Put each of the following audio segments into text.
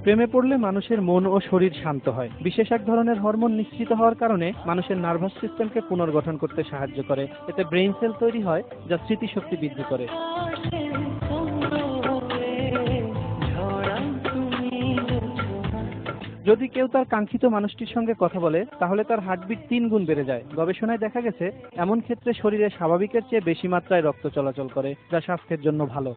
প্রেমে পড়লে মানুষের মন ও শরীর শান্ত হয়। বিশেষ এক ধরনের হরমোন নিঃসৃত হওয়ার কারণে মানুষের নার্ভাস সিস্টেমকে পুনর্গঠন করতে সাহায্য করে। এতে ব্রেইন সেল তৈরি হয়, যা স্মৃতিশক্তি বৃদ্ধি করে। যদি কেউ তার কাঙ্ক্ষিত মানুষটির সঙ্গে কথা বলে, তাহলে তার হার্টবিট 3 গুণ বেড়ে যায়। গবেষণায় দেখা গেছে, এমন ক্ষেত্রে শরীরে স্বাভাবিকের চেয়ে বেশি মাত্রায় রক্ত চলাচল করে, যা স্বাস্থ্যের জন্য ভালো।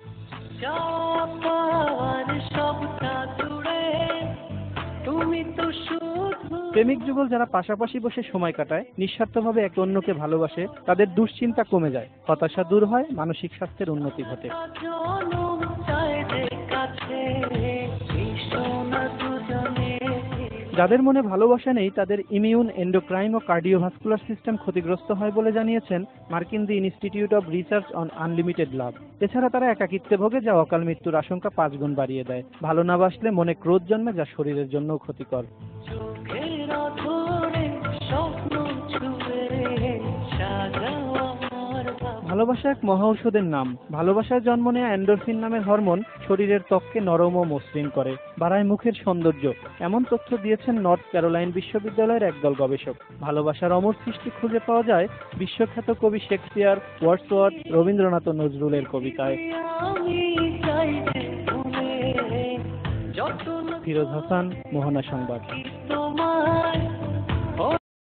প্রেমিক যুগল যারা পাশাপাশি বসে সময় কাটায়, নিঃস্বার্থভাবে একে অন্যকে ভালোবাসে, তাদের দুশ্চিন্তা কমে যায়, হতাশা দূর হয়, মানসিক স্বাস্থ্যের উন্নতি ঘটে। যাদের মনে ভালোবাসা নেই, তাদের ইমিউন, এন্ডোক্রাইন ও কার্ডিওভাস্কুলার সিস্টেম ক্ষতিগ্রস্ত হয় বলে জানিয়েছেন মার্কিন the institute of research on unlimited love. এছাড়া তারা একাকিত্বে ভোগে, যা অকাল মৃত্যুর আশঙ্কা 5 গুণ বাড়িয়ে দেয়। ভালো না বাসলে মনে ক্রোধ জন্মে, যা শরীরের জন্যও ক্ষতিকর। ভালোবাসা এক মহা ঔষধের নাম। ভালোবাসায় জন্ম নেয়া এন্ডোরফিন নামের হরমোন শরীরের ত্বককে নরম ও মসৃণ করে, বাড়ায় মুখের সৌন্দর্য। এমন তথ্য দিয়েছেন নর্থ ক্যারোলাইন বিশ্ববিদ্যালয়ের একদল গবেষক। ভালোবাসার অমর সৃষ্টি খুঁজে পাওয়া যায় বিশ্বখ্যাত কবি শেক্সপিয়ার, ওয়ার্ডসওয়ার্থ, রবীন্দ্রনাথ ও নজরুলের কবিতায়। ফিরোজ হাসান, মোহনা সংবাদ।